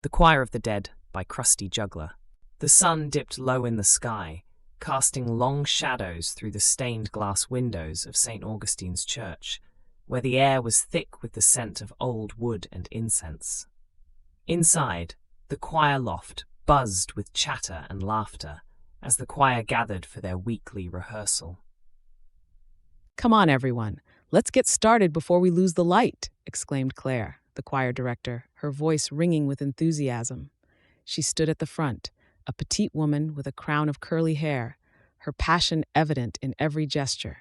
The Choir of the Dead by Crusty, Jugler. The sun dipped low in the sky, casting long shadows through the stained glass windows of St. Augustine's church, where the air was thick with the scent of old wood and incense. Inside, the choir loft buzzed with chatter and laughter as the choir gathered for their weekly rehearsal. "Come on, everyone. Let's get started before we lose the light," exclaimed Claire, the choir director, her voice ringing with enthusiasm. She stood at the front, a petite woman with a crown of curly hair, her passion evident in every gesture.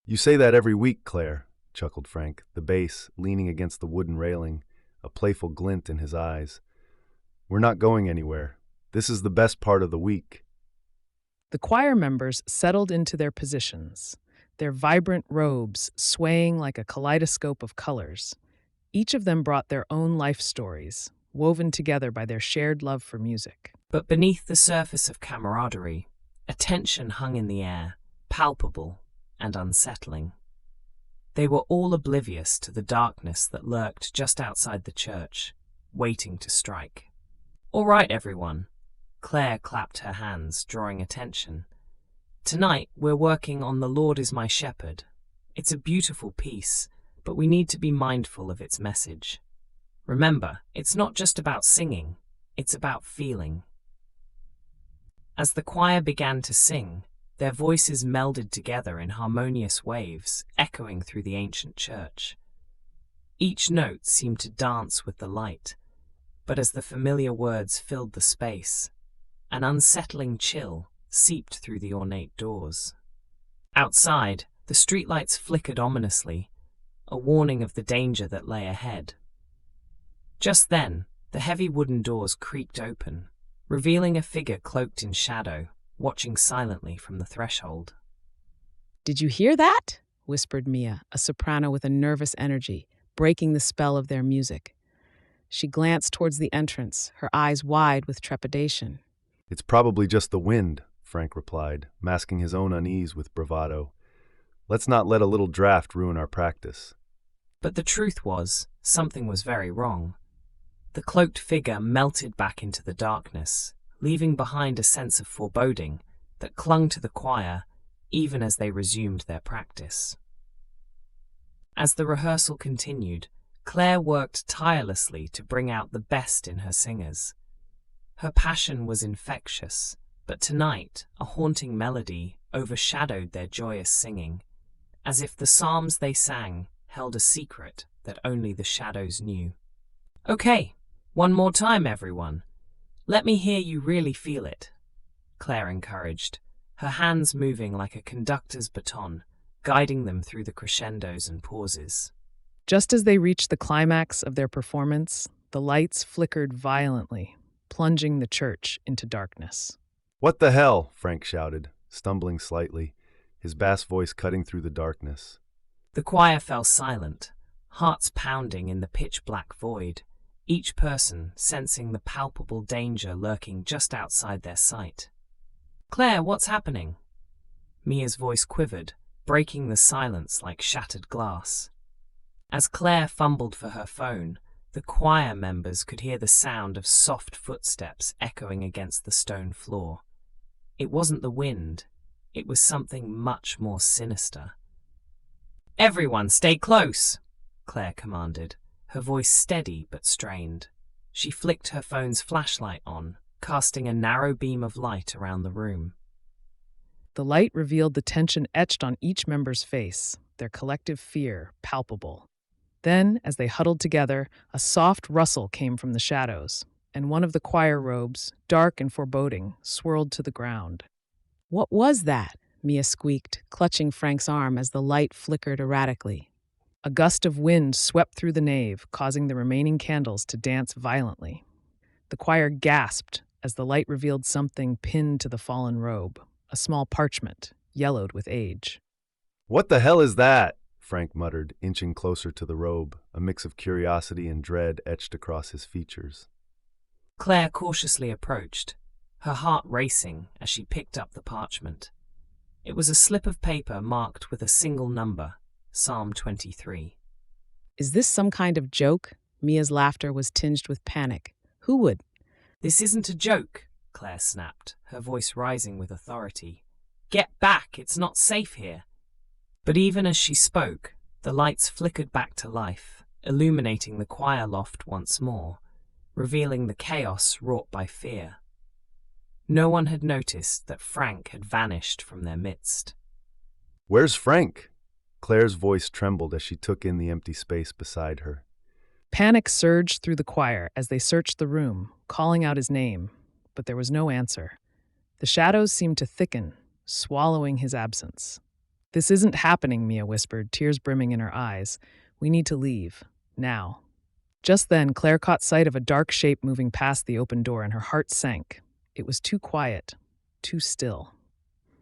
"You say that every week, Claire," chuckled Frank, the bass leaning against the wooden railing, a playful glint in his eyes. "We're not going anywhere. This is the best part of the week." The choir members settled into their positions, their vibrant robes swaying like a kaleidoscope of colors. Each of them brought their own life stories, woven together by their shared love for music. But beneath the surface of camaraderie, a tension hung in the air, palpable and unsettling. They were all oblivious to the darkness that lurked just outside the church, waiting to strike. "All right, everyone." Claire clapped her hands, drawing attention. "Tonight, we're working on The Lord is My Shepherd. It's a beautiful piece, but we need to be mindful of its message. Remember, it's not just about singing, it's about feeling." As the choir began to sing, their voices melded together in harmonious waves, echoing through the ancient church. Each note seemed to dance with the light, but as the familiar words filled the space, an unsettling chill seeped through the ornate doors. Outside, the streetlights flickered ominously, a warning of the danger that lay ahead. Just then, the heavy wooden doors creaked open, revealing a figure cloaked in shadow, watching silently from the threshold. "Did you hear that?" whispered Mia, a soprano with a nervous energy, breaking the spell of their music. She glanced towards the entrance, her eyes wide with trepidation. "It's probably just the wind," Frank replied, masking his own unease with bravado. "Let's not let a little draft ruin our practice." But the truth was, something was very wrong. The cloaked figure melted back into the darkness, leaving behind a sense of foreboding that clung to the choir even as they resumed their practice. As the rehearsal continued, Claire worked tirelessly to bring out the best in her singers. Her passion was infectious, but tonight a haunting melody overshadowed their joyous singing, as if the psalms they sang held a secret that only the shadows knew. "Okay, one more time, everyone. Let me hear you really feel it," Claire encouraged, her hands moving like a conductor's baton, guiding them through the crescendos and pauses. Just as they reached the climax of their performance, the lights flickered violently, plunging the church into darkness. "What the hell?" Frank shouted, stumbling slightly, his bass voice cutting through the darkness. The choir fell silent, hearts pounding in the pitch-black void, each person sensing the palpable danger lurking just outside their sight. "Claire, what's happening?" Mia's voice quivered, breaking the silence like shattered glass. As Claire fumbled for her phone, the choir members could hear the sound of soft footsteps echoing against the stone floor. It wasn't the wind, it was something much more sinister. "Everyone stay close," Claire commanded, her voice steady but strained. She flicked her phone's flashlight on, casting a narrow beam of light around the room. The light revealed the tension etched on each member's face, their collective fear palpable. Then, as they huddled together, a soft rustle came from the shadows, and one of the choir robes, dark and foreboding, swirled to the ground. "What was that?" Mia squeaked, clutching Frank's arm as the light flickered erratically. A gust of wind swept through the nave, causing the remaining candles to dance violently. The choir gasped as the light revealed something pinned to the fallen robe, a small parchment, yellowed with age. "What the hell is that?" Frank muttered, inching closer to the robe, a mix of curiosity and dread etched across his features. Claire cautiously approached, her heart racing as she picked up the parchment. It was a slip of paper marked with a single number, Psalm 23. "Is this some kind of joke?" Mia's laughter was tinged with panic, Who would? This isn't a joke, Claire snapped, her voice rising with authority. Get back, it's not safe here. But even as she spoke, the lights flickered back to life, illuminating the choir loft once more, revealing the chaos wrought by fear. No one had noticed that Frank had vanished from their midst. Where's Frank? Claire's voice trembled as she took in the empty space beside her. Panic surged through the choir as they searched the room, calling out his name, but there was no answer. The shadows seemed to thicken, swallowing his absence. This isn't happening, Mia whispered, tears brimming in her eyes. We need to leave. Now. Just then, Claire caught sight of a dark shape moving past the open door, and her heart sank. It was too quiet, too still.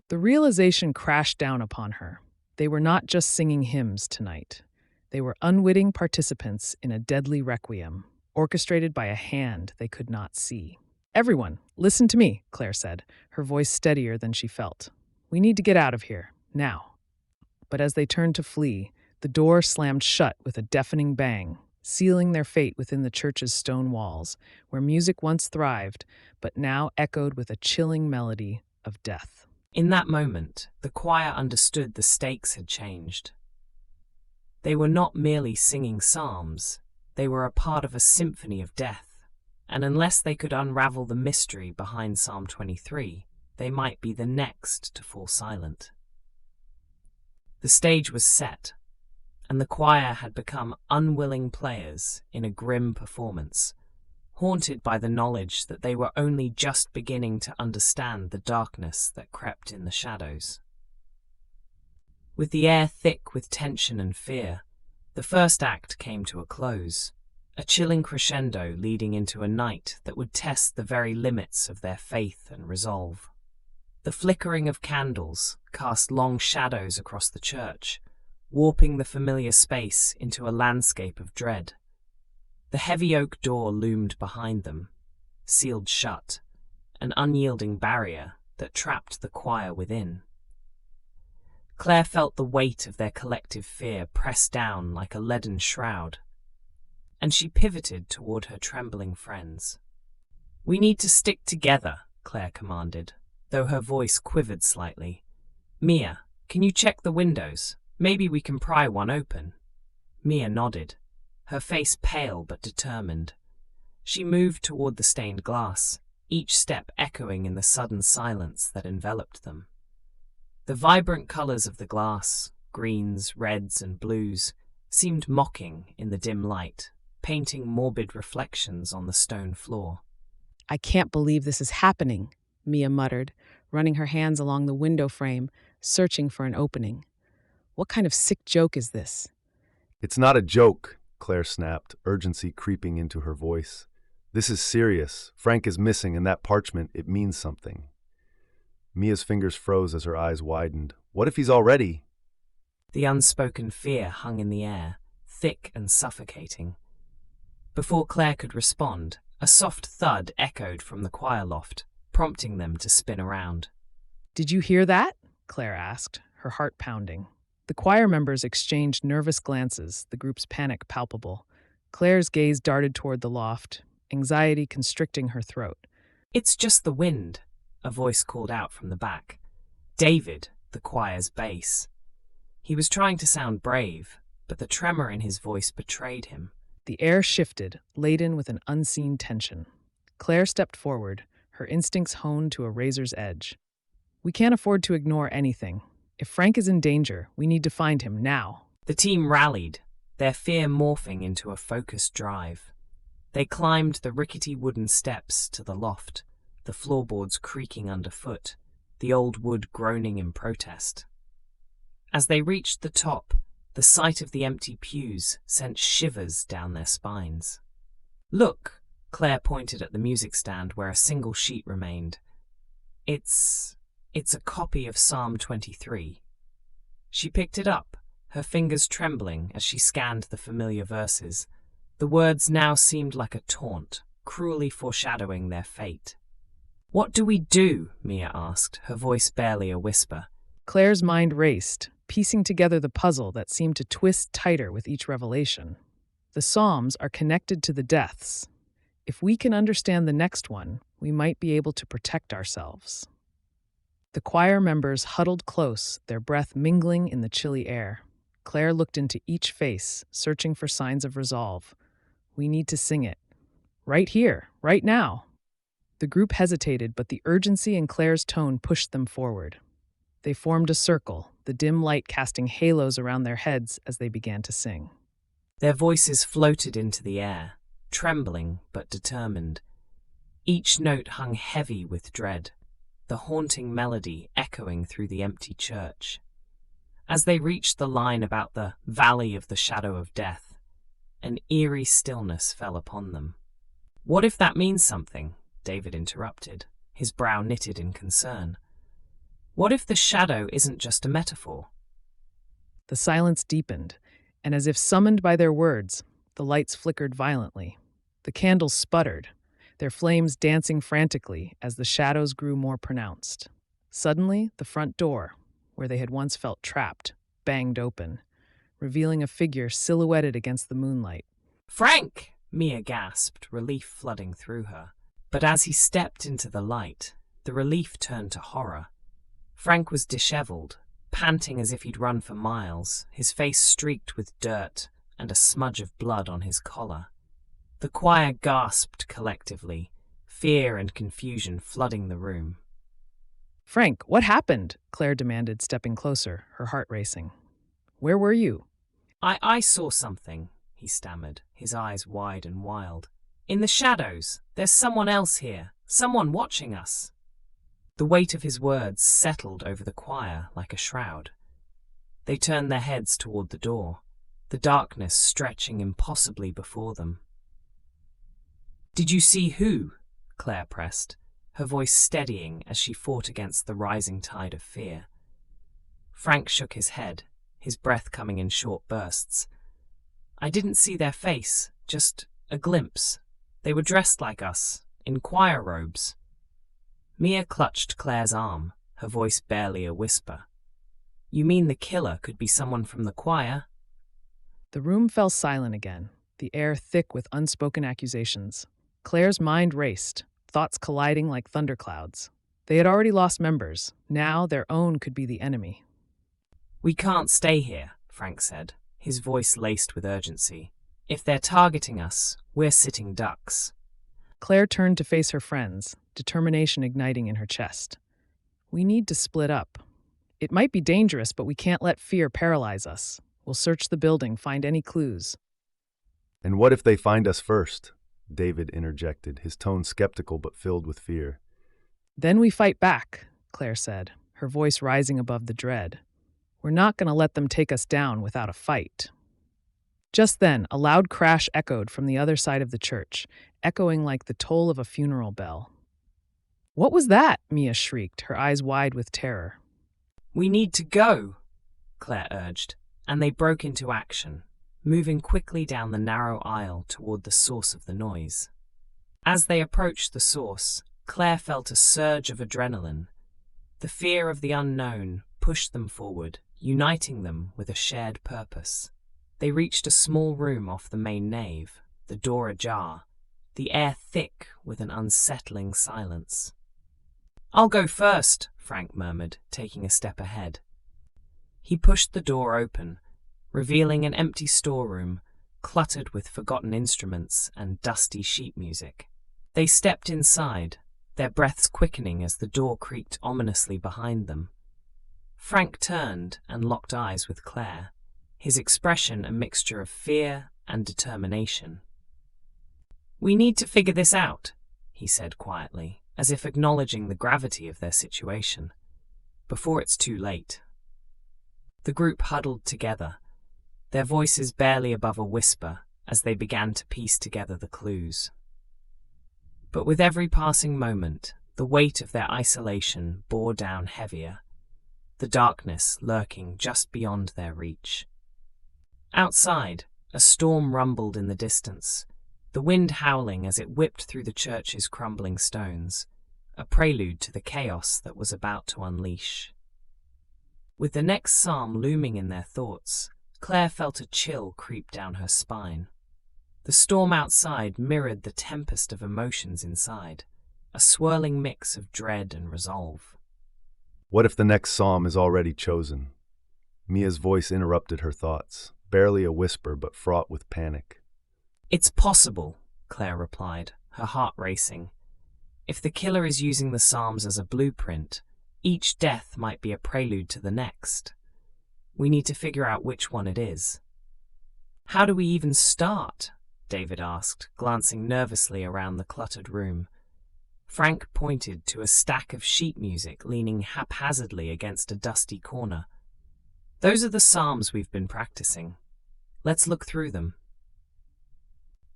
The realization crashed down upon her. They were not just singing hymns tonight. They were unwitting participants in a deadly requiem, orchestrated by a hand they could not see. Everyone, listen to me, Claire said, her voice steadier than she felt. We need to get out of here, now. But as they turned to flee, the door slammed shut with a deafening bang, sealing their fate within the church's stone walls, where music once thrived, but now echoed with a chilling melody of death. In that moment, the choir understood the stakes had changed. They were not merely singing psalms, they were a part of a symphony of death, and unless they could unravel the mystery behind Psalm 23, they might be the next to fall silent. The stage was set, and the choir had become unwilling players in a grim performance, haunted by the knowledge that they were only just beginning to understand the darkness that crept in the shadows. With the air thick with tension and fear, the first act came to a close, a chilling crescendo leading into a night that would test the very limits of their faith and resolve. The flickering of candles cast long shadows across the church, warping the familiar space into a landscape of dread. The heavy oak door loomed behind them, sealed shut, an unyielding barrier that trapped the choir within. Claire felt the weight of their collective fear press down like a leaden shroud, and she pivoted toward her trembling friends. "We need to stick together," Claire commanded, though her voice quivered slightly. "Mia, can you check the windows? Maybe we can pry one open." Mia nodded, her face pale but determined. She moved toward the stained glass, each step echoing in the sudden silence that enveloped them. The vibrant colors of the glass, greens, reds, and blues, seemed mocking in the dim light, painting morbid reflections on the stone floor. I can't believe this is happening, Mia muttered, running her hands along the window frame, searching for an opening. What kind of sick joke is this? It's not a joke, Claire snapped, urgency creeping into her voice. This is serious. Frank is missing, and that parchment, it means something. Mia's fingers froze as her eyes widened. What if he's already? The unspoken fear hung in the air, thick and suffocating. Before Claire could respond, a soft thud echoed from the choir loft, prompting them to spin around. Did you hear that? Claire asked, her heart pounding. The choir members exchanged nervous glances, the group's panic palpable. Claire's gaze darted toward the loft, anxiety constricting her throat. "It's just the wind," a voice called out from the back. David, the choir's bass. He was trying to sound brave, but the tremor in his voice betrayed him. The air shifted, laden with an unseen tension. Claire stepped forward, her instincts honed to a razor's edge. We can't afford to ignore anything. If Frank is in danger, we need to find him now. The team rallied, their fear morphing into a focused drive. They climbed the rickety wooden steps to the loft, the floorboards creaking underfoot, the old wood groaning in protest. As they reached the top, the sight of the empty pews sent shivers down their spines. "Look," Claire pointed at the music stand where a single sheet remained. It's a copy of Psalm 23. She picked it up, her fingers trembling as she scanned the familiar verses. The words now seemed like a taunt, cruelly foreshadowing their fate. "What do we do?" Mia asked, her voice barely a whisper. Claire's mind raced, piecing together the puzzle that seemed to twist tighter with each revelation. The Psalms are connected to the deaths. If we can understand the next one, we might be able to protect ourselves. The choir members huddled close, their breath mingling in the chilly air. Claire looked into each face, searching for signs of resolve. We need to sing it. Right here, right now. The group hesitated, but the urgency in Claire's tone pushed them forward. They formed a circle, the dim light casting halos around their heads as they began to sing. Their voices floated into the air, trembling but determined. Each note hung heavy with dread, the haunting melody echoing through the empty church. As they reached the line about the valley of the shadow of death, an eerie stillness fell upon them. "What if that means something?" David interrupted, his brow knitted in concern. "What if the shadow isn't just a metaphor?" The silence deepened, and as if summoned by their words, the lights flickered violently. The candles sputtered, their flames dancing frantically as the shadows grew more pronounced. Suddenly, the front door, where they had once felt trapped, banged open, revealing a figure silhouetted against the moonlight. "Frank!" Mia gasped, relief flooding through her. But as he stepped into the light, the relief turned to horror. Frank was disheveled, panting as if he'd run for miles, his face streaked with dirt and a smudge of blood on his collar. The choir gasped collectively, fear and confusion flooding the room. "Frank, what happened?" Claire demanded, stepping closer, her heart racing. "Where were you?" I saw something," he stammered, his eyes wide and wild. "In the shadows, there's someone else here, someone watching us." The weight of his words settled over the choir like a shroud. They turned their heads toward the door, the darkness stretching impossibly before them. "Did you see who?" Claire pressed, her voice steadying as she fought against the rising tide of fear. Frank shook his head, his breath coming in short bursts. "I didn't see their face, just a glimpse. They were dressed like us, in choir robes." Mia clutched Claire's arm, her voice barely a whisper. "You mean the killer could be someone from the choir?" The room fell silent again, the air thick with unspoken accusations. Claire's mind raced, thoughts colliding like thunderclouds. They had already lost members. Now their own could be the enemy. "We can't stay here," Frank said, his voice laced with urgency. "If they're targeting us, we're sitting ducks." Claire turned to face her friends, determination igniting in her chest. "We need to split up. It might be dangerous, but we can't let fear paralyze us. We'll search the building, find any clues." And what if they find us first? David interjected, his tone skeptical but filled with fear. "Then we fight back," Claire said, her voice rising above the dread. "We're not going to let them take us down without a fight." Just then, a loud crash echoed from the other side of the church, echoing like the toll of a funeral bell. "What was that?" Mia shrieked, her eyes wide with terror. "We need to go," Claire urged, and they broke into action, moving quickly down the narrow aisle toward the source of the noise. As they approached the source, Claire felt a surge of adrenaline. The fear of the unknown pushed them forward, uniting them with a shared purpose. They reached a small room off the main nave, the door ajar, the air thick with an unsettling silence. "I'll go first," Frank murmured, taking a step ahead. He pushed the door open, revealing an empty storeroom, cluttered with forgotten instruments and dusty sheet music. They stepped inside, their breaths quickening as the door creaked ominously behind them. Frank turned and locked eyes with Claire, his expression a mixture of fear and determination. "We need to figure this out," he said quietly, as if acknowledging the gravity of their situation, "before it's too late." The group huddled together, their voices barely above a whisper as they began to piece together the clues. But with every passing moment, the weight of their isolation bore down heavier, the darkness lurking just beyond their reach. Outside, a storm rumbled in the distance, the wind howling as it whipped through the church's crumbling stones, a prelude to the chaos that was about to unleash. With the next psalm looming in their thoughts, Claire felt a chill creep down her spine. The storm outside mirrored the tempest of emotions inside, a swirling mix of dread and resolve. What if the next psalm is already chosen? Mia's voice interrupted her thoughts, barely a whisper but fraught with panic. It's possible, Claire replied, her heart racing. If the killer is using the psalms as a blueprint, each death might be a prelude to the next. We need to figure out which one it is. How do we even start? David asked, glancing nervously around the cluttered room. Frank pointed to a stack of sheet music leaning haphazardly against a dusty corner. Those are the psalms we've been practicing. Let's look through them.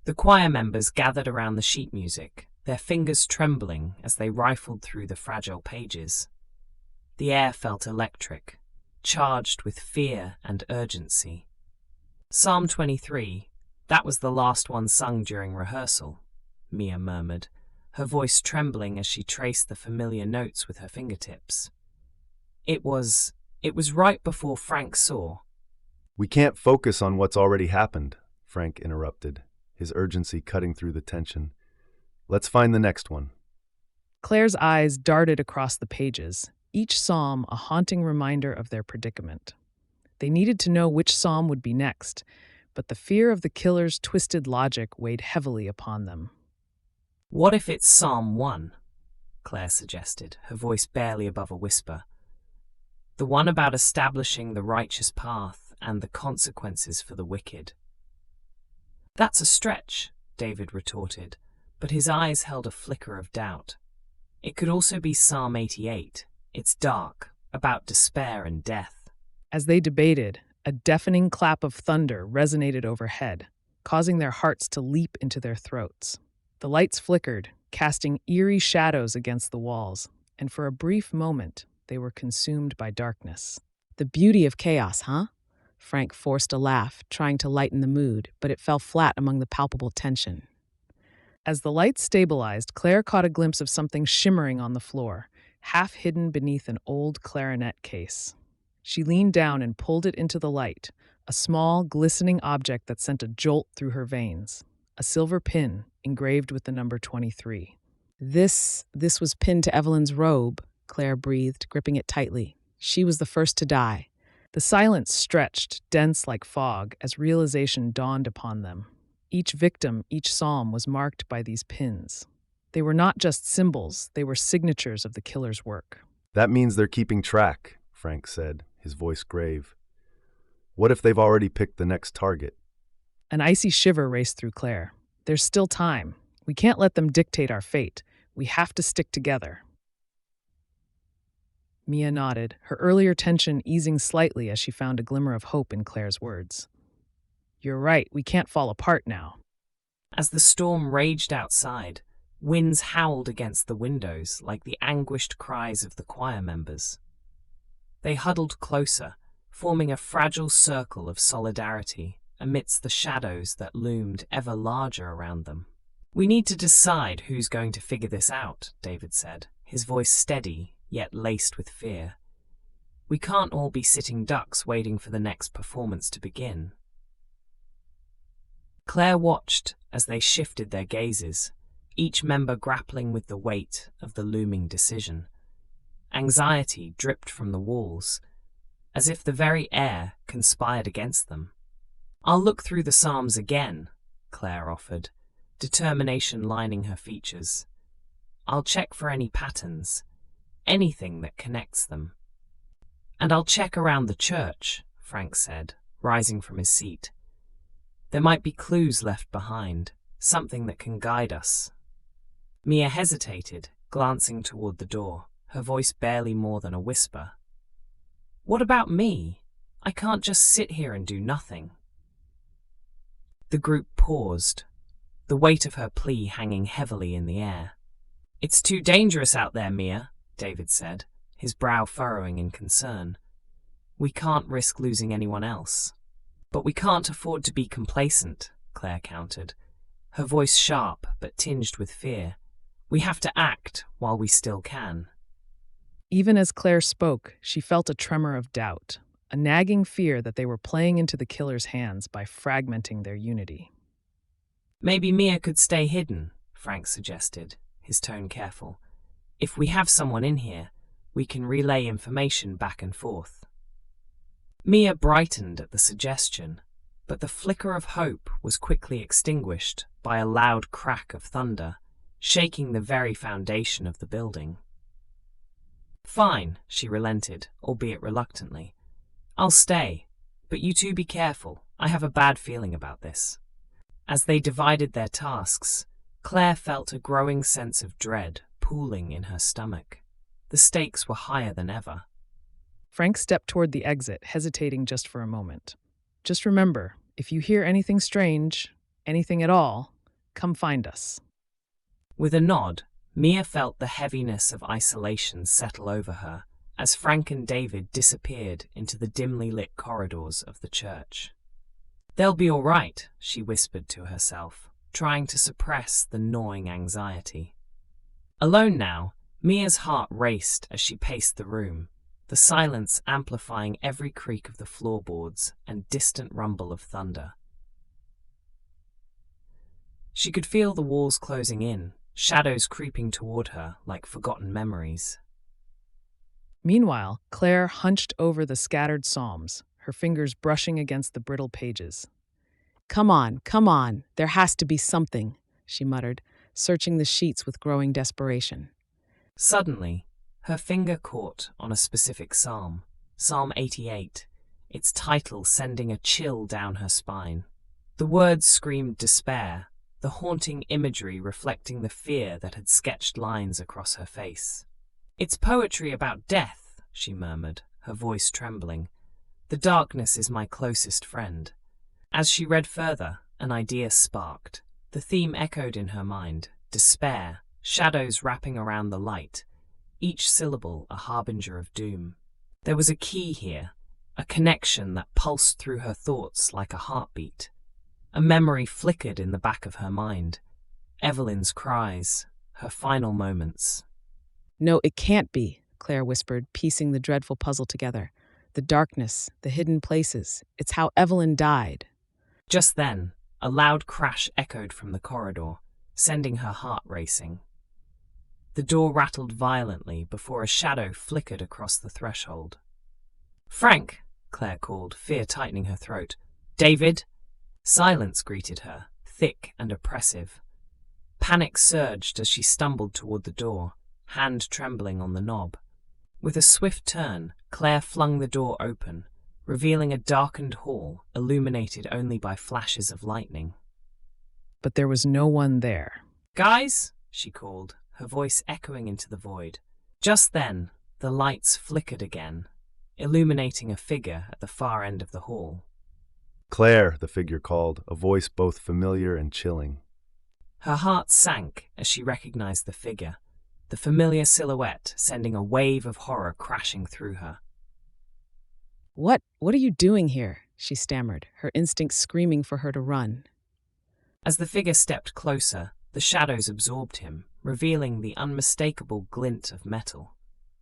The choir members gathered around the sheet music, their fingers trembling as they rifled through the fragile pages. The air felt electric, charged with fear and urgency. Psalm 23, that was the last one sung during rehearsal, Mia murmured, her voice trembling as she traced the familiar notes with her fingertips. It was right before Frank saw. We can't focus on what's already happened, Frank interrupted, his urgency cutting through the tension. Let's find the next one. Claire's eyes darted across the pages, each psalm a haunting reminder of their predicament. They needed to know which psalm would be next, but the fear of the killer's twisted logic weighed heavily upon them. What if it's Psalm 1? Claire suggested, her voice barely above a whisper. The one about establishing the righteous path and the consequences for the wicked. That's a stretch, David retorted, but his eyes held a flicker of doubt. It could also be Psalm 88. It's dark, about despair and death. As they debated, a deafening clap of thunder resonated overhead, causing their hearts to leap into their throats. The lights flickered, casting eerie shadows against the walls, and for a brief moment, they were consumed by darkness. The beauty of chaos, huh? Frank forced a laugh, trying to lighten the mood, but it fell flat among the palpable tension. As the lights stabilized, Claire caught a glimpse of something shimmering on the floor, half hidden beneath an old clarinet case. She leaned down and pulled it into the light, a small, glistening object that sent a jolt through her veins. A silver pin, engraved with the number 23. This was pinned to Evelyn's robe, Claire breathed, gripping it tightly. She was the first to die. The silence stretched, dense like fog, as realization dawned upon them. Each victim, each psalm was marked by these pins. They were not just symbols, they were signatures of the killer's work. That means they're keeping track, Frank said, his voice grave. What if they've already picked the next target? An icy shiver raced through Claire. There's still time. We can't let them dictate our fate. We have to stick together. Mia nodded, her earlier tension easing slightly as she found a glimmer of hope in Claire's words. You're right, we can't fall apart now. As the storm raged outside, winds howled against the windows like the anguished cries of the choir members. They huddled closer, forming a fragile circle of solidarity amidst the shadows that loomed ever larger around them. We need to decide who's going to figure this out, David said, his voice steady, yet laced with fear. We can't all be sitting ducks waiting for the next performance to begin. Claire watched as they shifted their gazes, each member grappling with the weight of the looming decision. Anxiety dripped from the walls, as if the very air conspired against them. I'll look through the psalms again, Claire offered, determination lining her features. I'll check for any patterns, anything that connects them. And I'll check around the church, Frank said, rising from his seat. There might be clues left behind, something that can guide us. Mia hesitated, glancing toward the door, her voice barely more than a whisper. What about me? I can't just sit here and do nothing. The group paused, the weight of her plea hanging heavily in the air. It's too dangerous out there, Mia, David said, his brow furrowing in concern. We can't risk losing anyone else. But we can't afford to be complacent, Claire countered, her voice sharp but tinged with fear. We have to act while we still can. Even as Claire spoke, she felt a tremor of doubt, a nagging fear that they were playing into the killer's hands by fragmenting their unity. Maybe Mia could stay hidden, Frank suggested, his tone careful. If we have someone in here, we can relay information back and forth. Mia brightened at the suggestion, but the flicker of hope was quickly extinguished by a loud crack of thunder, shaking the very foundation of the building. Fine, she relented, albeit reluctantly. I'll stay, but you two be careful. I have a bad feeling about this. As they divided their tasks, Claire felt a growing sense of dread pooling in her stomach. The stakes were higher than ever. Frank stepped toward the exit, hesitating just for a moment. Just remember, if you hear anything strange, anything at all, come find us. With a nod, Mia felt the heaviness of isolation settle over her as Frank and David disappeared into the dimly lit corridors of the church. They'll be all right, she whispered to herself, trying to suppress the gnawing anxiety. Alone now, Mia's heart raced as she paced the room, the silence amplifying every creak of the floorboards and distant rumble of thunder. She could feel the walls closing in, shadows creeping toward her like forgotten memories. Meanwhile, Claire hunched over the scattered psalms, her fingers brushing against the brittle pages. Come on, there has to be something, she muttered, searching the sheets with growing desperation. Suddenly, her finger caught on a specific psalm, Psalm 88, its title sending a chill down her spine. The words screamed despair, the haunting imagery reflecting the fear that had sketched lines across her face. It's poetry about death, she murmured, her voice trembling. The darkness is my closest friend. As she read further, an idea sparked. The theme echoed in her mind, despair, shadows wrapping around the light, each syllable a harbinger of doom. There was a key here, a connection that pulsed through her thoughts like a heartbeat. A memory flickered in the back of her mind. Evelyn's cries, her final moments. No, it can't be, Claire whispered, piecing the dreadful puzzle together. The darkness, the hidden places, it's how Evelyn died. Just then, a loud crash echoed from the corridor, sending her heart racing. The door rattled violently before a shadow flickered across the threshold. Frank, Claire called, fear tightening her throat. David? Silence greeted her, thick and oppressive. Panic surged as she stumbled toward the door, hand trembling on the knob. With a swift turn, Claire flung the door open, revealing a darkened hall illuminated only by flashes of lightning. But there was no one there. Guys, she called, her voice echoing into the void. Just then, the lights flickered again, illuminating a figure at the far end of the hall. Claire, the figure called, a voice both familiar and chilling. Her heart sank as she recognized the figure, the familiar silhouette sending a wave of horror crashing through her. What are you doing here? She stammered, her instincts screaming for her to run. As the figure stepped closer, the shadows absorbed him, revealing the unmistakable glint of metal,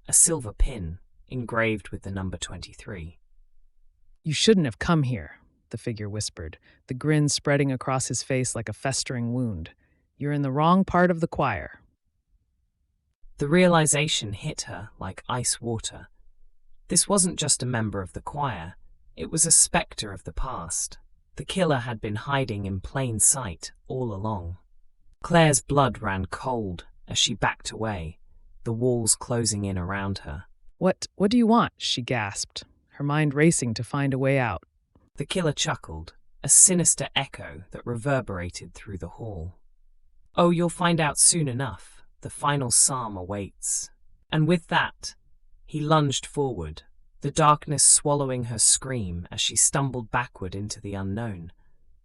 a silver pin engraved with the number 23. You shouldn't have come here, the figure whispered, the grin spreading across his face like a festering wound. You're in the wrong part of the choir. The realization hit her like ice water. This wasn't just a member of the choir, it was a specter of the past. The killer had been hiding in plain sight all along. Claire's blood ran cold as she backed away, the walls closing in around her. What do you want? She gasped, her mind racing to find a way out. The killer chuckled, a sinister echo that reverberated through the hall. Oh, you'll find out soon enough. The final psalm awaits. And with that, he lunged forward, the darkness swallowing her scream as she stumbled backward into the unknown,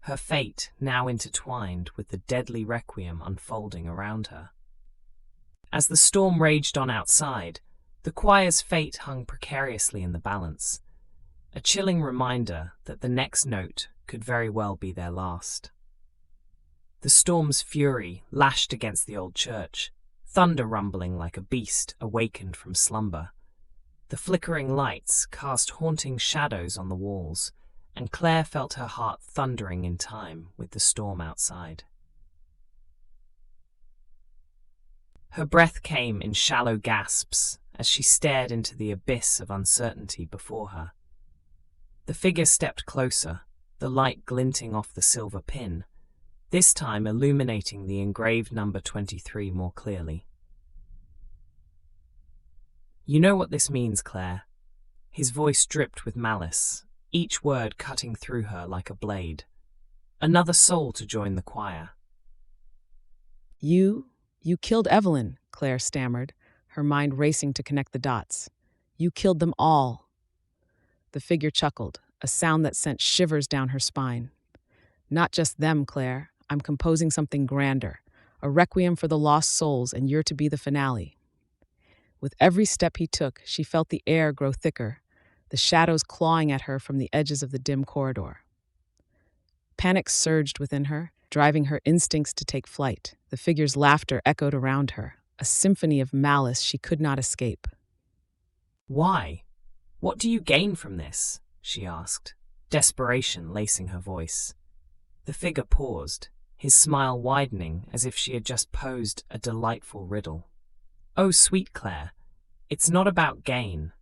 her fate now intertwined with the deadly requiem unfolding around her. As the storm raged on outside, the choir's fate hung precariously in the balance, a chilling reminder that the next note could very well be their last. The storm's fury lashed against the old church, thunder rumbling like a beast awakened from slumber. The flickering lights cast haunting shadows on the walls, and Claire felt her heart thundering in time with the storm outside. Her breath came in shallow gasps as she stared into the abyss of uncertainty before her. The figure stepped closer, the light glinting off the silver pin, this time illuminating the engraved number 23 more clearly. "You know what this means, Claire." His voice dripped with malice, each word cutting through her like a blade. "Another soul to join the choir." You killed Evelyn," Claire stammered, her mind racing to connect the dots. "You killed them all." The figure chuckled, a sound that sent shivers down her spine. "Not just them, Claire. I'm composing something grander, a requiem for the lost souls, and you're to be the finale." With every step he took, she felt the air grow thicker, the shadows clawing at her from the edges of the dim corridor. Panic surged within her, driving her instincts to take flight. The figure's laughter echoed around her, a symphony of malice she could not escape. "Why? What do you gain from this?" she asked, desperation lacing her voice. The figure paused, his smile widening as if she had just posed a delightful riddle. "Oh, sweet Claire, it's not about gain.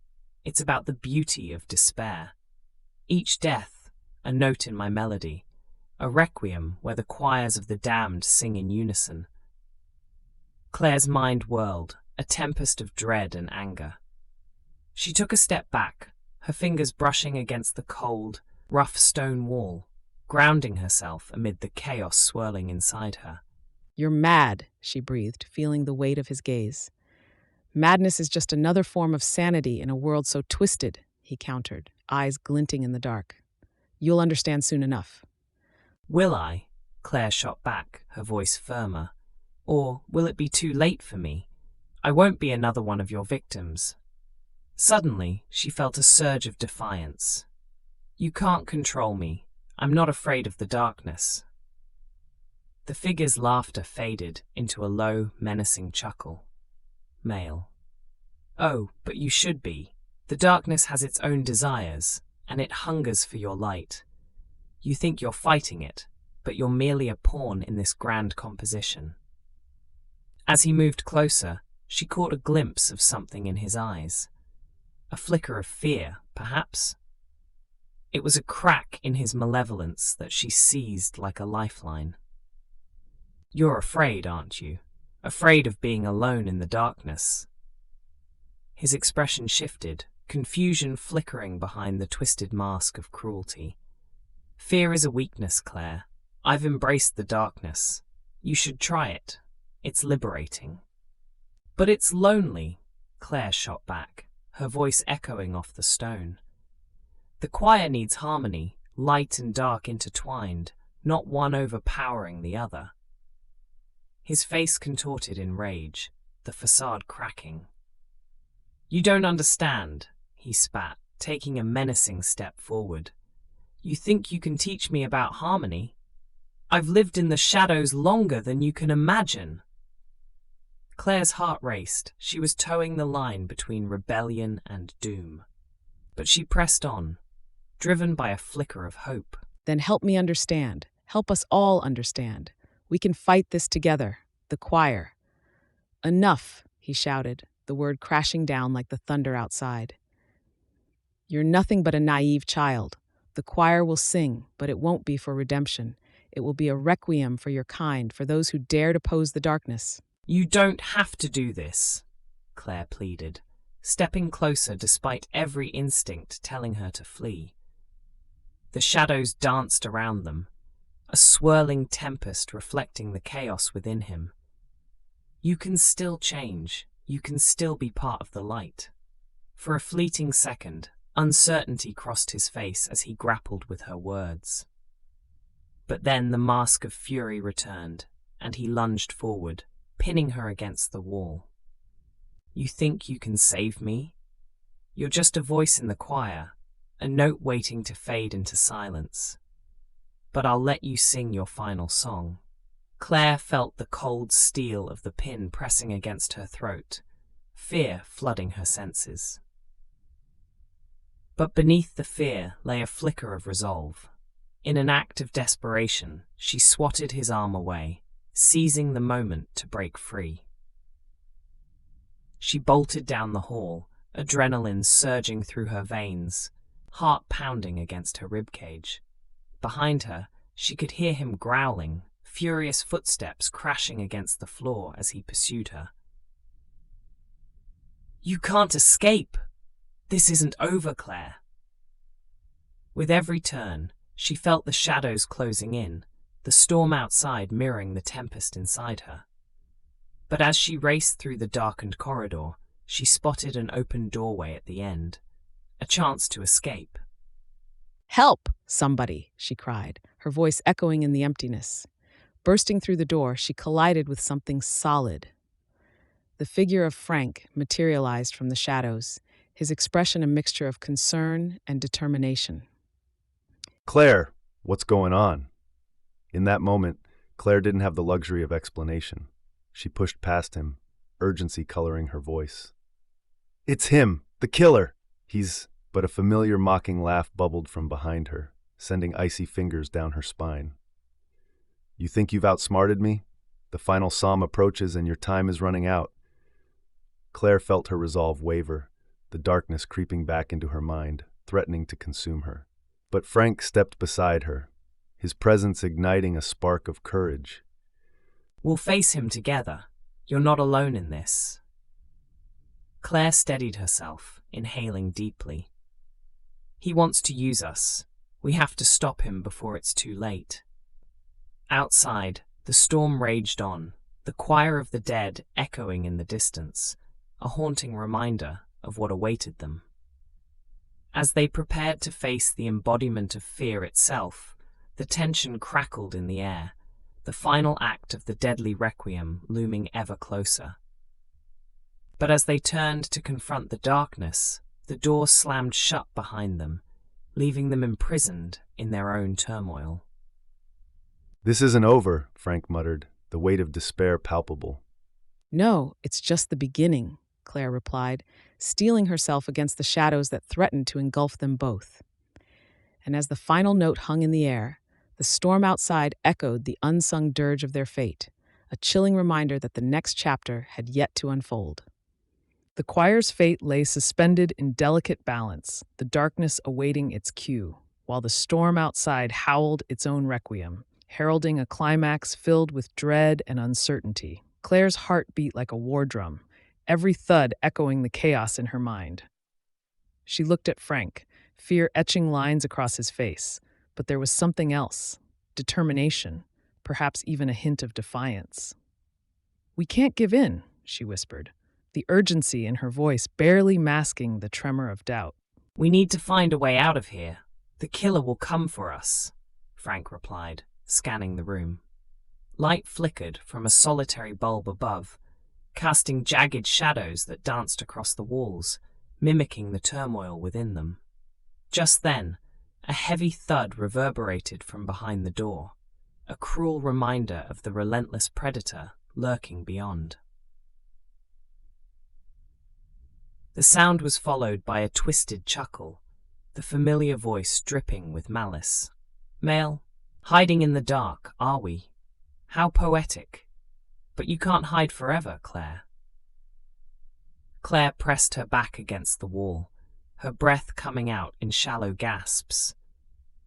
It's about the beauty of despair. Each death, a note in my melody, a requiem where the choirs of the damned sing in unison." Claire's mind whirled, a tempest of dread and anger. She took a step back, her fingers brushing against the cold, rough stone wall, grounding herself amid the chaos swirling inside her. "You're mad," she breathed, feeling the weight of his gaze. "Madness is just another form of sanity in a world so twisted," he countered, eyes glinting in the dark. "You'll understand soon enough." "Will I?" Claire shot back, her voice firmer. "Or will it be too late for me? I won't be another one of your victims." Suddenly, she felt a surge of defiance. "You can't control me. I'm not afraid of the darkness." The figure's laughter faded into a low, menacing chuckle. Male. "Oh, but you should be. The darkness has its own desires, and it hungers for your light. You think you're fighting it, but you're merely a pawn in this grand composition." As he moved closer, she caught a glimpse of something in his eyes. A flicker of fear, perhaps? It was a crack in his malevolence that she seized like a lifeline. "You're afraid, aren't you? Afraid of being alone in the darkness." His expression shifted, confusion flickering behind the twisted mask of cruelty. "Fear is a weakness, Claire. I've embraced the darkness. You should try it. It's liberating." "But it's lonely," Claire shot back, her voice echoing off the stone. "The choir needs harmony, light and dark intertwined, not one overpowering the other." His face contorted in rage, the facade cracking. "You don't understand," he spat, taking a menacing step forward. "You think you can teach me about harmony? I've lived in the shadows longer than you can imagine." Claire's heart raced. She was towing the line between rebellion and doom. But she pressed on, driven by a flicker of hope. "Then help me understand. Help us all understand. We can fight this together, the choir." "Enough," he shouted, the word crashing down like the thunder outside. "You're nothing but a naive child. The choir will sing, but it won't be for redemption. It will be a requiem for your kind, for those who dared oppose the darkness." "You don't have to do this," Claire pleaded, stepping closer despite every instinct telling her to flee. The shadows danced around them, a swirling tempest reflecting the chaos within him. "You can still change. You can still be part of the light." For a fleeting second, uncertainty crossed his face as he grappled with her words. But then the mask of fury returned, and he lunged forward, pinning her against the wall. "You think you can save me? You're just a voice in the choir, a note waiting to fade into silence. But I'll let you sing your final song." Claire felt the cold steel of the pin pressing against her throat, fear flooding her senses. But beneath the fear lay a flicker of resolve. In an act of desperation, she swatted his arm away, seizing the moment to break free. She bolted down the hall, adrenaline surging through her veins, heart pounding against her ribcage. Behind her, she could hear him growling, furious footsteps crashing against the floor as he pursued her. "You can't escape! This isn't over, Claire." With every turn, she felt the shadows closing in, the storm outside mirroring the tempest inside her. But as she raced through the darkened corridor, she spotted an open doorway at the end, a chance to escape. "Help, somebody!" she cried, her voice echoing in the emptiness. Bursting through the door, she collided with something solid. The figure of Frank materialized from the shadows, his expression a mixture of concern and determination. Claire, what's going on? In that moment, Claire didn't have the luxury of explanation. She pushed past him, urgency coloring her voice. "It's him, the killer! But a familiar mocking laugh bubbled from behind her, sending icy fingers down her spine. "You think you've outsmarted me? The final psalm approaches and your time is running out." Claire felt her resolve waver, the darkness creeping back into her mind, threatening to consume her. But Frank stepped beside her, his presence igniting a spark of courage. "We'll face him together. You're not alone in this." Claire steadied herself, inhaling deeply. "He wants to use us. We have to stop him before it's too late." Outside, the storm raged on, the choir of the dead echoing in the distance, a haunting reminder of what awaited them. As they prepared to face the embodiment of fear itself, the tension crackled in the air, the final act of the deadly requiem looming ever closer. But as they turned to confront the darkness, the door slammed shut behind them, leaving them imprisoned in their own turmoil. "This isn't over," Frank muttered, the weight of despair palpable. "No, it's just the beginning," Claire replied, steeling herself against the shadows that threatened to engulf them both. And as the final note hung in the air, the storm outside echoed the unsung dirge of their fate, a chilling reminder that the next chapter had yet to unfold. The choir's fate lay suspended in delicate balance, the darkness awaiting its cue, while the storm outside howled its own requiem, heralding a climax filled with dread and uncertainty. Claire's heart beat like a war drum, every thud echoing the chaos in her mind. She looked at Frank, fear etching lines across his face, but there was something else, determination, perhaps even a hint of defiance. "We can't give in," she whispered, the urgency in her voice barely masking the tremor of doubt. "We need to find a way out of here. The killer will come for us," Frank replied, scanning the room. Light flickered from a solitary bulb above, casting jagged shadows that danced across the walls, mimicking the turmoil within them. Just then, a heavy thud reverberated from behind the door, a cruel reminder of the relentless predator lurking beyond. The sound was followed by a twisted chuckle, the familiar voice dripping with malice. "Male, hiding in the dark, are we? How poetic. But you can't hide forever, Claire." Claire pressed her back against the wall, her breath coming out in shallow gasps.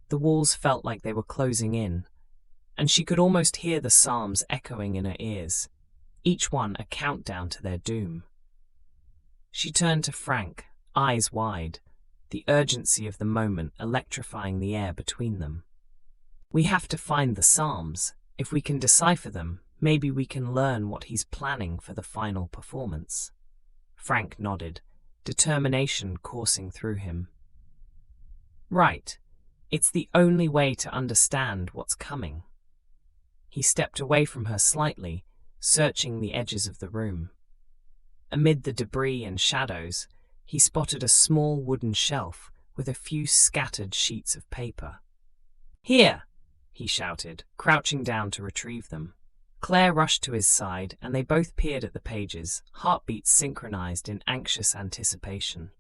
The walls felt like they were closing in, and she could almost hear the psalms echoing in her ears, each one a countdown to their doom. She turned to Frank, eyes wide, the urgency of the moment electrifying the air between them. "We have to find the psalms. If we can decipher them, maybe we can learn what he's planning for the final performance." Frank nodded, determination coursing through him. "Right. It's the only way to understand what's coming." He stepped away from her slightly, searching the edges of the room. Amid the debris and shadows, he spotted a small wooden shelf with a few scattered sheets of paper. "Here!" he shouted, crouching down to retrieve them. Claire rushed to his side, and they both peered at the pages, heartbeats synchronized in anxious anticipation.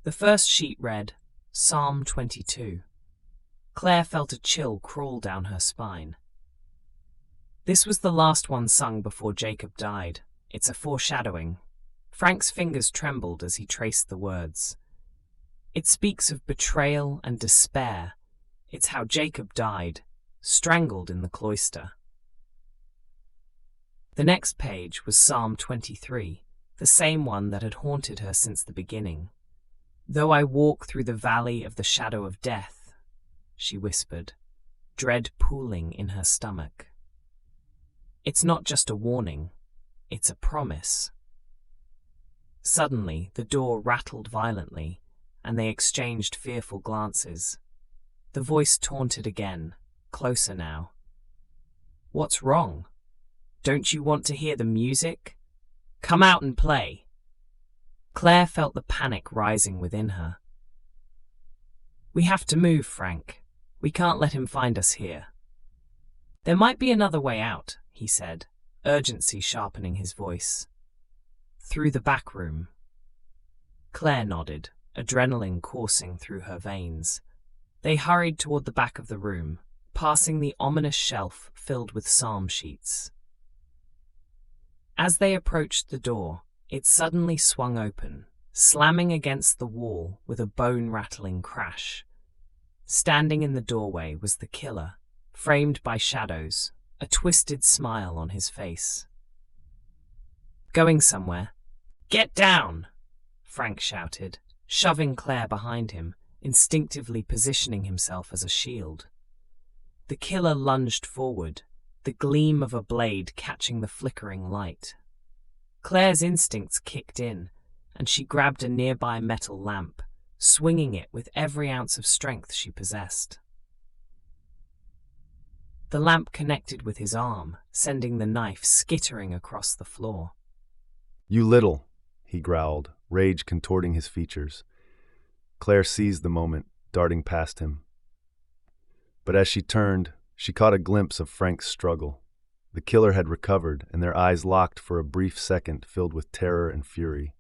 The first sheet read, Psalm 22. Claire felt a chill crawl down her spine. This was the last one sung before Jacob died. It's a foreshadowing. Frank's fingers trembled as he traced the words. It speaks of betrayal and despair. It's how Jacob died, strangled in the cloister. The next page was Psalm 23, the same one that had haunted her since the beginning. "Though I walk through the valley of the shadow of death," she whispered, dread pooling in her stomach. It's not just a warning, it's a promise. Suddenly, the door rattled violently, and they exchanged fearful glances. The voice taunted again, closer now. "What's wrong? Don't you want to hear the music? Come out and play." Claire felt the panic rising within her. "We have to move, Frank. We can't let him find us here." "There might be another way out," he said, urgency sharpening his voice. "Through the back room." Claire nodded, adrenaline coursing through her veins. They hurried toward the back of the room, passing the ominous shelf filled with psalm sheets. As they approached the door, it suddenly swung open, slamming against the wall with a bone-rattling crash. Standing in the doorway was the killer, framed by shadows, a twisted smile on his face. "Going somewhere?" "Get down!" Frank shouted, shoving Claire behind him, instinctively positioning himself as a shield. The killer lunged forward, the gleam of a blade catching the flickering light. Claire's instincts kicked in, and she grabbed a nearby metal lamp, swinging it with every ounce of strength she possessed. The lamp connected with his arm, sending the knife skittering across the floor. "You little," he growled, rage contorting his features. Claire seized the moment, darting past him. But as she turned, she caught a glimpse of Frank's struggle. The killer had recovered, and their eyes locked for a brief second filled with terror and fury.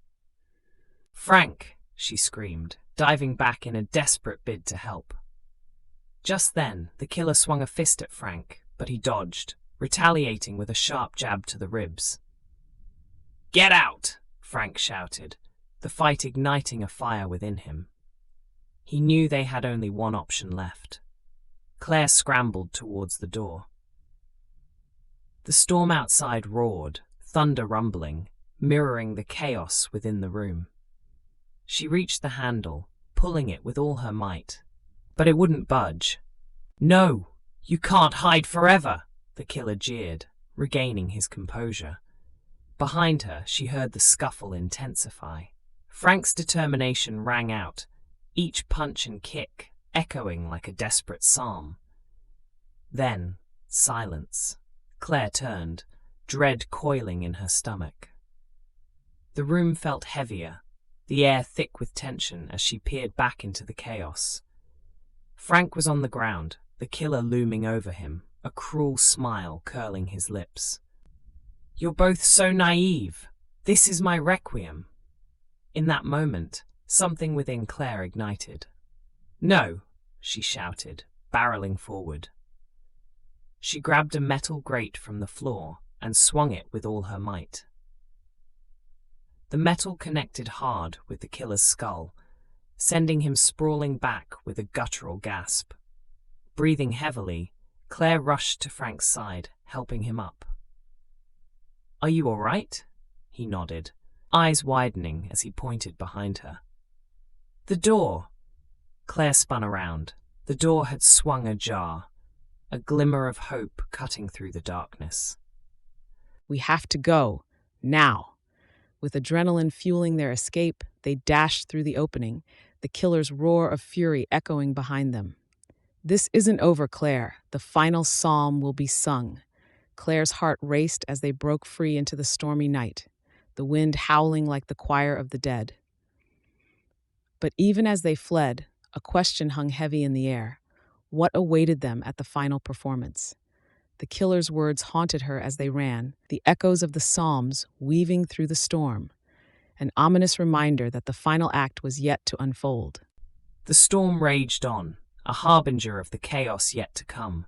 "Frank!" she screamed, diving back in a desperate bid to help. Just then, the killer swung a fist at Frank, but he dodged, retaliating with a sharp jab to the ribs. "Get out!" Frank shouted, the fight igniting a fire within him. He knew they had only one option left. Claire scrambled towards the door. The storm outside roared, thunder rumbling, mirroring the chaos within the room. She reached the handle, pulling it with all her might, but it wouldn't budge. "No, you can't hide forever," the killer jeered, regaining his composure. Behind her, she heard the scuffle intensify. Frank's determination rang out, each punch and kick echoing like a desperate psalm. Then, silence. Claire turned, dread coiling in her stomach. The room felt heavier, the air thick with tension as she peered back into the chaos. Frank was on the ground, the killer looming over him, a cruel smile curling his lips. "You're both so naive. This is my requiem." In that moment, something within Claire ignited. "No," she shouted, barreling forward. She grabbed a metal grate from the floor and swung it with all her might. The metal connected hard with the killer's skull, sending him sprawling back with a guttural gasp. Breathing heavily, Claire rushed to Frank's side, helping him up. "Are you all right?" He nodded, eyes widening as he pointed behind her. "The door!" Claire spun around. The door had swung ajar, a glimmer of hope cutting through the darkness. "We have to go, now." With adrenaline fueling their escape, they dashed through the opening, the killer's roar of fury echoing behind them. "This isn't over, Claire. The final psalm will be sung." Claire's heart raced as they broke free into the stormy night, the wind howling like the choir of the dead. But even as they fled, a question hung heavy in the air. What awaited them at the final performance? The killer's words haunted her as they ran, the echoes of the psalms weaving through the storm, an ominous reminder that the final act was yet to unfold. The storm raged on, a harbinger of the chaos yet to come,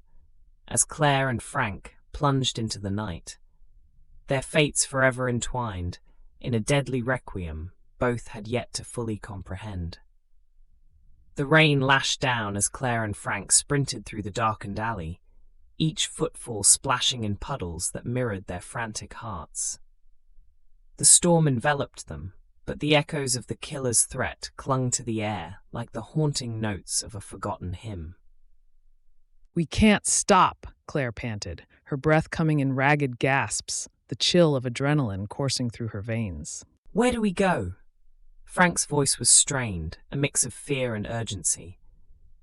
as Claire and Frank plunged into the night. Their fates forever entwined, in a deadly requiem both had yet to fully comprehend. The rain lashed down as Claire and Frank sprinted through the darkened alley, each footfall splashing in puddles that mirrored their frantic hearts. The storm enveloped them, but the echoes of the killer's threat clung to the air like the haunting notes of a forgotten hymn. "We can't stop," Claire panted, her breath coming in ragged gasps, the chill of adrenaline coursing through her veins. "Where do we go?" Frank's voice was strained, a mix of fear and urgency.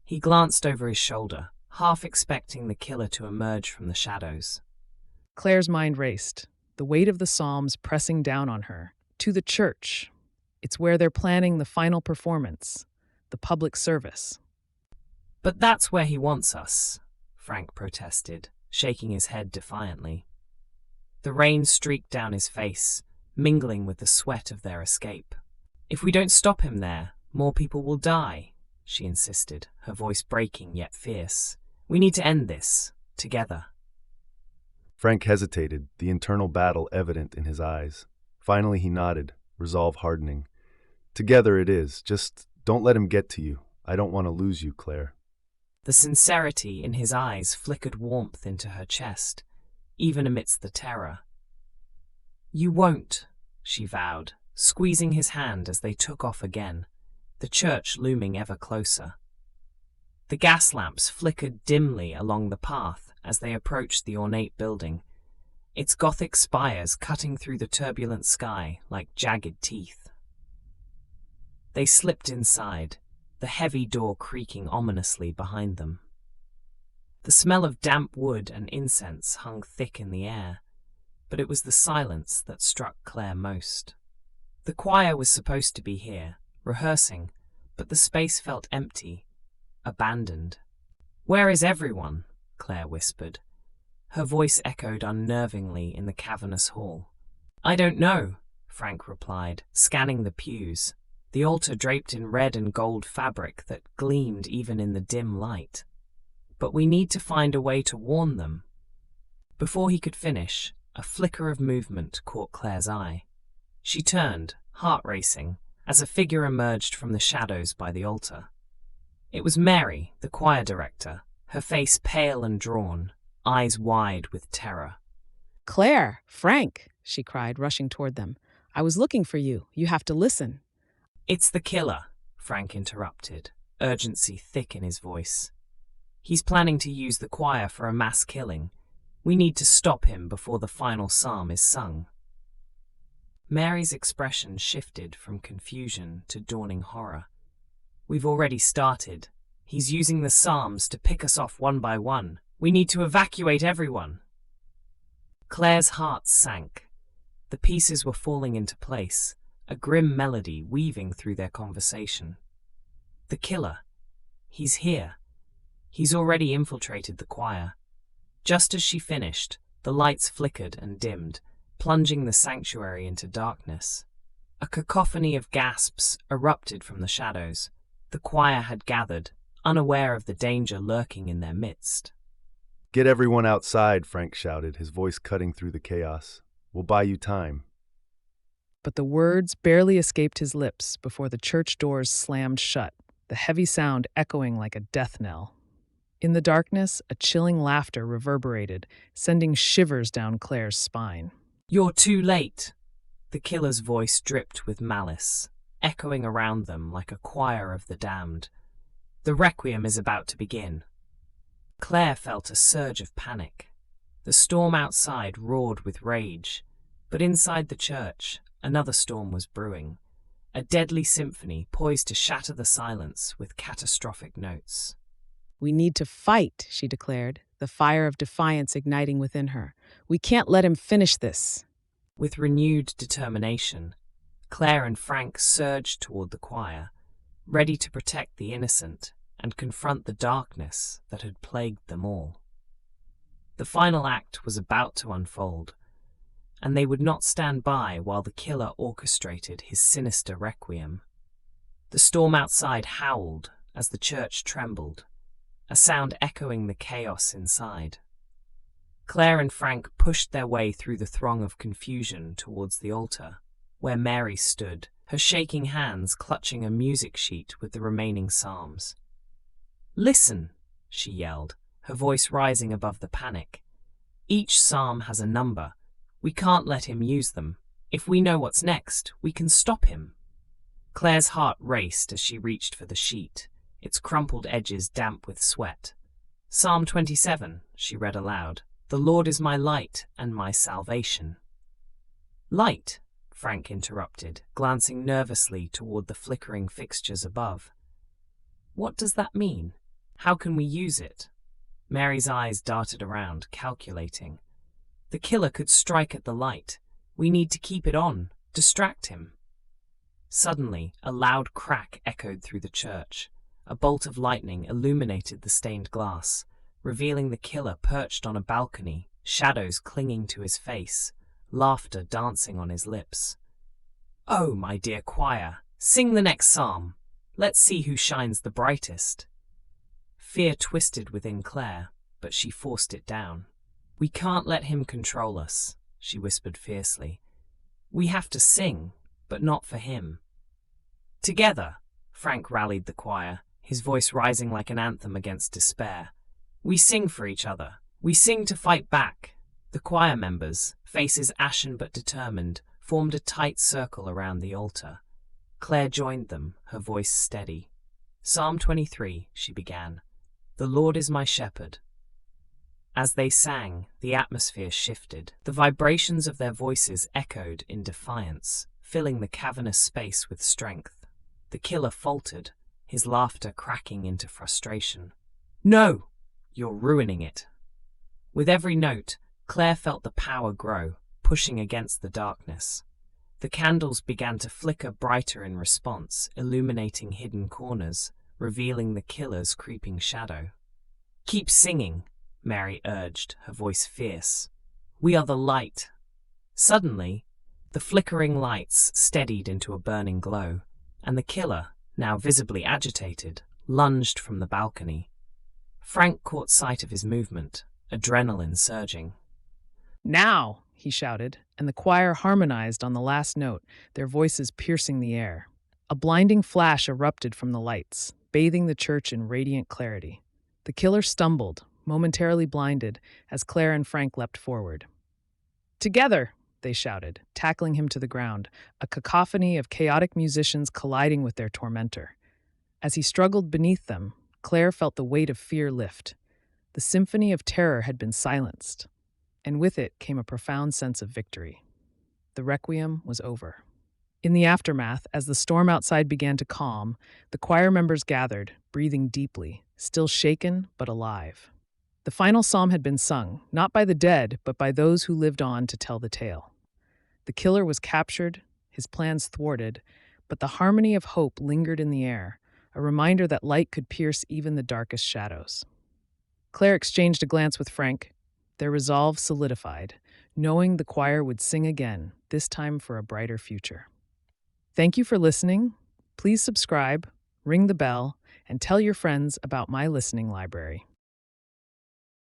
He glanced over his shoulder, half expecting the killer to emerge from the shadows. Claire's mind raced, the weight of the Psalms pressing down on her. To the church. It's where they're planning the final performance, the public service. "But that's where he wants us," Frank protested, shaking his head defiantly. The rain streaked down his face, mingling with the sweat of their escape. "If we don't stop him there, more people will die," she insisted, her voice breaking yet fierce. "We need to end this, together." Frank hesitated, the internal battle evident in his eyes. Finally he nodded, resolve hardening. "Together it is. Just don't let him get to you. I don't want to lose you, Claire." The sincerity in his eyes flickered warmth into her chest, even amidst the terror. "You won't," she vowed, squeezing his hand as they took off again, the church looming ever closer. The gas lamps flickered dimly along the path as they approached the ornate building, its gothic spires cutting through the turbulent sky like jagged teeth. They slipped inside, the heavy door creaking ominously behind them. The smell of damp wood and incense hung thick in the air, but it was the silence that struck Claire most. The choir was supposed to be here, rehearsing, but the space felt empty, abandoned. "Where is everyone?" Claire whispered. Her voice echoed unnervingly in the cavernous hall. "I don't know," Frank replied, scanning the pews, the altar draped in red and gold fabric that gleamed even in the dim light. "But we need to find a way to warn them." Before he could finish, a flicker of movement caught Claire's eye. She turned, heart racing, as a figure emerged from the shadows by the altar. It was Mary, the choir director, her face pale and drawn, eyes wide with terror. "Claire, Frank," she cried, rushing toward them. "I was looking for you. You have to listen." "It's the killer," Frank interrupted, urgency thick in his voice. "He's planning to use the choir for a mass killing. We need to stop him before the final psalm is sung." Mary's expression shifted from confusion to dawning horror. "We've already started. He's using the psalms to pick us off one by one. We need to evacuate everyone." Claire's heart sank. The pieces were falling into place, a grim melody weaving through their conversation. The killer. He's here. He's already infiltrated the choir. Just as she finished, the lights flickered and dimmed, plunging the sanctuary into darkness. A cacophony of gasps erupted from the shadows. The choir had gathered, unaware of the danger lurking in their midst. "Get everyone outside," Frank shouted, his voice cutting through the chaos. "We'll buy you time." But the words barely escaped his lips before the church doors slammed shut, the heavy sound echoing like a death knell. In the darkness, a chilling laughter reverberated, sending shivers down Claire's spine. "You're too late." The killer's voice dripped with malice, echoing around them like a choir of the damned. "The requiem is about to begin." Claire felt a surge of panic. The storm outside roared with rage, but inside the church, another storm was brewing, a deadly symphony poised to shatter the silence with catastrophic notes. "We need to fight," she declared, the fire of defiance igniting within her. "We can't let him finish this." With renewed determination, Claire and Frank surged toward the choir, ready to protect the innocent and confront the darkness that had plagued them all. The final act was about to unfold, and they would not stand by while the killer orchestrated his sinister requiem. The storm outside howled as the church trembled, a sound echoing the chaos inside. Claire and Frank pushed their way through the throng of confusion towards the altar, where Mary stood, her shaking hands clutching a music sheet with the remaining psalms. "Listen," she yelled, her voice rising above the panic. "Each psalm has a number. We can't let him use them. If we know what's next, we can stop him." Claire's heart raced as she reached for the sheet, its crumpled edges damp with sweat. "Psalm 27, she read aloud. "The Lord is my light and my salvation." "Light?" Frank interrupted, glancing nervously toward the flickering fixtures above. "What does that mean? How can we use it?" Mary's eyes darted around, calculating. "The killer could strike at the light. We need to keep it on, distract him." Suddenly, a loud crack echoed through the church. A bolt of lightning illuminated the stained glass, revealing the killer perched on a balcony, shadows clinging to his face, laughter dancing on his lips. "Oh, my dear choir, sing the next psalm. Let's see who shines the brightest." Fear twisted within Claire, but she forced it down. "We can't let him control us," she whispered fiercely. "We have to sing, but not for him." "Together," Frank rallied the choir, his voice rising like an anthem against despair. "We sing for each other. We sing to fight back." The choir members, faces ashen but determined, formed a tight circle around the altar. Claire joined them, her voice steady. "Psalm 23, she began. "The Lord is my shepherd." As they sang, the atmosphere shifted. The vibrations of their voices echoed in defiance, filling the cavernous space with strength. The killer faltered, his laughter cracking into frustration. "No! You're ruining it." With every note, Claire felt the power grow, pushing against the darkness. The candles began to flicker brighter in response, illuminating hidden corners, revealing the killer's creeping shadow. "Keep singing," Mary urged, her voice fierce. "We are the light." Suddenly, the flickering lights steadied into a burning glow, and the killer, now visibly agitated, lunged from the balcony. Frank caught sight of his movement, adrenaline surging. "Now!" he shouted, and the choir harmonized on the last note, their voices piercing the air. A blinding flash erupted from the lights, bathing the church in radiant clarity. The killer stumbled, momentarily blinded, as Claire and Frank leapt forward. "Together!" they shouted, tackling him to the ground, a cacophony of chaotic musicians colliding with their tormentor. As he struggled beneath them, Claire felt the weight of fear lift. The symphony of terror had been silenced, and with it came a profound sense of victory. The requiem was over. In the aftermath, as the storm outside began to calm, the choir members gathered, breathing deeply, still shaken but alive. The final psalm had been sung, not by the dead, but by those who lived on to tell the tale. The killer was captured, his plans thwarted, but the harmony of hope lingered in the air, a reminder that light could pierce even the darkest shadows. Claire exchanged a glance with Frank, their resolve solidified, knowing the choir would sing again, this time for a brighter future. Thank you for listening. Please subscribe, ring the bell, and tell your friends about my listening library.